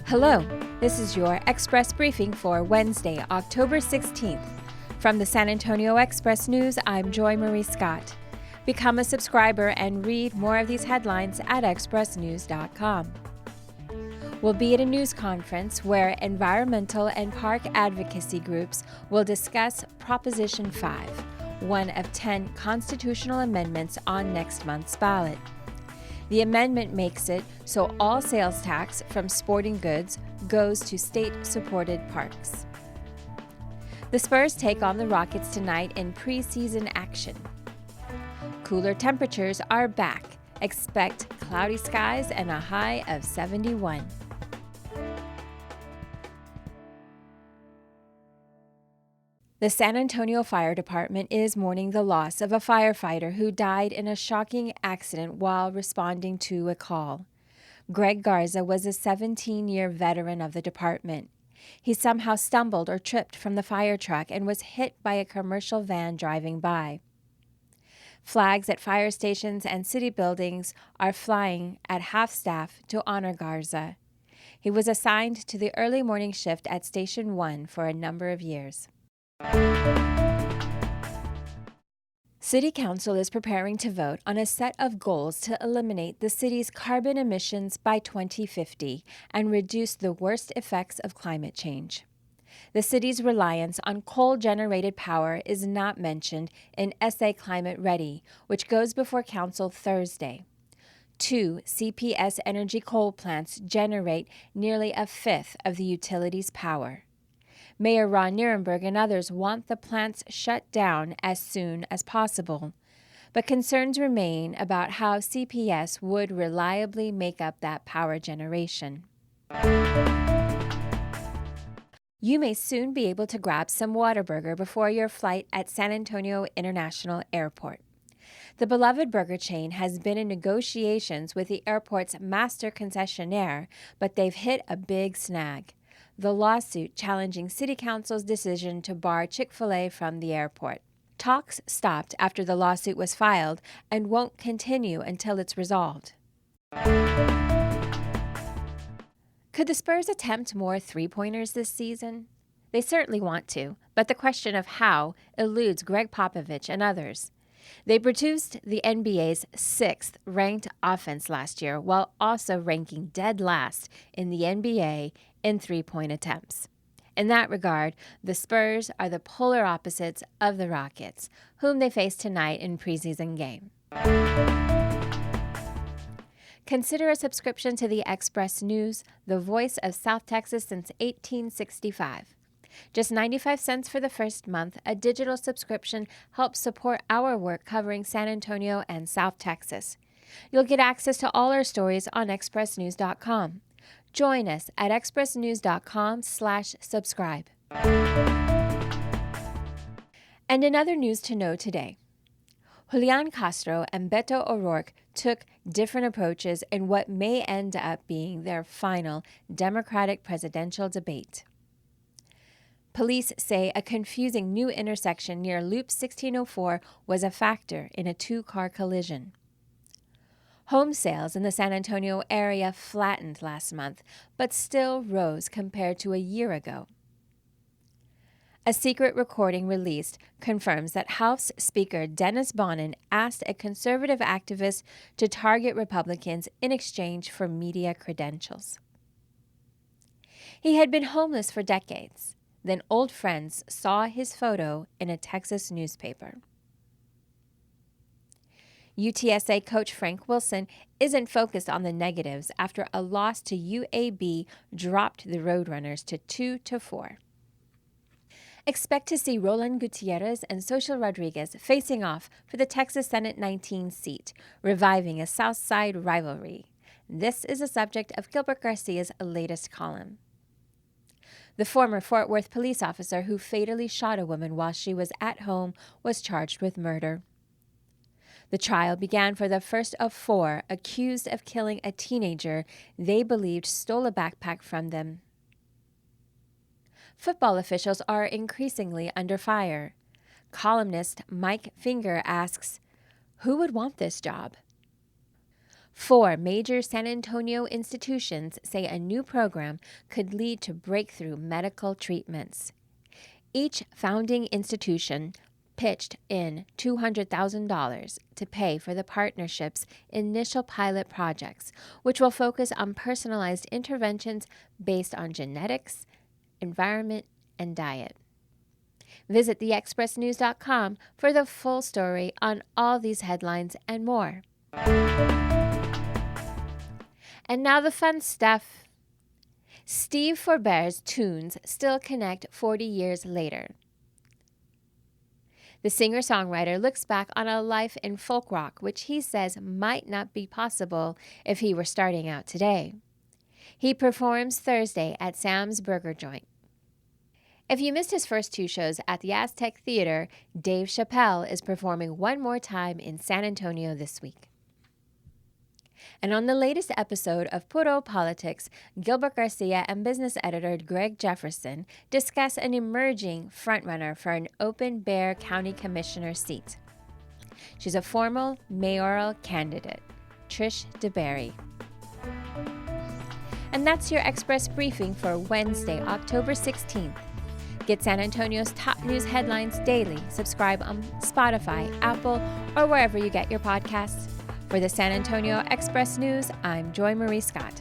Hello, this is your Express Briefing for Wednesday, October 16th. From the San Antonio Express News, I'm Joy Marie Scott. Become a subscriber and read more of these headlines at expressnews.com. We'll be at a news conference where environmental and park advocacy groups will discuss Proposition 5, one of 10 constitutional amendments on next month's ballot. The amendment makes it so all sales tax from sporting goods goes to state-supported parks. The Spurs take on the Rockets tonight in preseason action. Cooler temperatures are back. Expect cloudy skies and a high of 71. The San Antonio Fire Department is mourning the loss of a firefighter who died in a shocking accident while responding to a call. Greg Garza was a 17-year veteran of the department. He somehow stumbled or tripped from the fire truck and was hit by a commercial van driving by. Flags at fire stations and city buildings are flying at half-staff to honor Garza. He was assigned to the early morning shift at Station 1 for a number of years. City Council is preparing to vote on a set of goals to eliminate the city's carbon emissions by 2050 and reduce the worst effects of climate change. The city's reliance on coal-generated power is not mentioned in SA Climate Ready, which goes before Council Thursday. 2 CPS Energy coal plants generate nearly a fifth of the utility's power. Mayor Ron Nirenberg and others want the plants shut down as soon as possible, but concerns remain about how CPS would reliably make up that power generation. You may soon be able to grab some Whataburger before your flight at San Antonio International Airport. The beloved burger chain has been in negotiations with the airport's master concessionaire, but they've hit a big snag: the lawsuit challenging City Council's decision to bar Chick-fil-A from the airport. Talks stopped after the lawsuit was filed and won't continue until it's resolved. Could the Spurs attempt more three-pointers this season? They certainly want to, but the question of how eludes Greg Popovich and others. They produced the NBA's 6th ranked offense last year, while also ranking dead last in the NBA in three-point attempts. In that regard, the Spurs are the polar opposites of the Rockets, whom they face tonight in preseason game. Consider a subscription to the Express News, the voice of South Texas since 1865. Just 95 cents for the first month, a digital subscription helps support our work covering San Antonio and South Texas. You'll get access to all our stories on expressnews.com. Join us at expressnews.com/subscribe. And another news to know today. Julian Castro and Beto O'Rourke took different approaches in what may end up being their final Democratic presidential debate. Police say a confusing new intersection near Loop 1604 was a factor in a two-car collision. Home sales in the San Antonio area flattened last month, but still rose compared to a year ago. A secret recording released confirms that House Speaker Dennis Bonnen asked a conservative activist to target Republicans in exchange for media credentials. He had been homeless for decades. Then old friends saw his photo in a Texas newspaper. UTSA coach Frank Wilson isn't focused on the negatives after a loss to UAB dropped the Roadrunners to 2-4. Expect to see Roland Gutierrez and Xochitl Rodriguez facing off for the Texas Senate 19 seat, reviving a South Side rivalry. This is the subject of Gilbert Garcia's latest column. The former Fort Worth police officer who fatally shot a woman while she was at home was charged with murder. The trial began for the first of 4 accused of killing a teenager they believed stole a backpack from them. Football officials are increasingly under fire. Columnist Mike Finger asks, "Who would want this job?" 4 major San Antonio institutions say a new program could lead to breakthrough medical treatments. Each founding institution pitched in $200,000 to pay for the partnership's initial pilot projects, which will focus on personalized interventions based on genetics, environment, and diet. Visit theexpressnews.com for the full story on all these headlines and more. And now the fun stuff. Steve Forbert's tunes still connect 40 years later. The singer-songwriter looks back on a life in folk rock, which he says might not be possible if he were starting out today. He performs Thursday at Sam's Burger Joint. If you missed his first 2 shows at the Aztec Theater, Dave Chappelle is performing one more time in San Antonio this week. And on the latest episode of Puro Politics, Gilbert Garcia and business editor Greg Jefferson discuss an emerging frontrunner for an open-Bexar County Commissioner seat. She's a former mayoral candidate, Trish DeBerry. And that's your Express Briefing for Wednesday, October 16th. Get San Antonio's top news headlines daily. Subscribe on Spotify, Apple, or wherever you get your podcasts. For the San Antonio Express News, I'm Joy Marie Scott.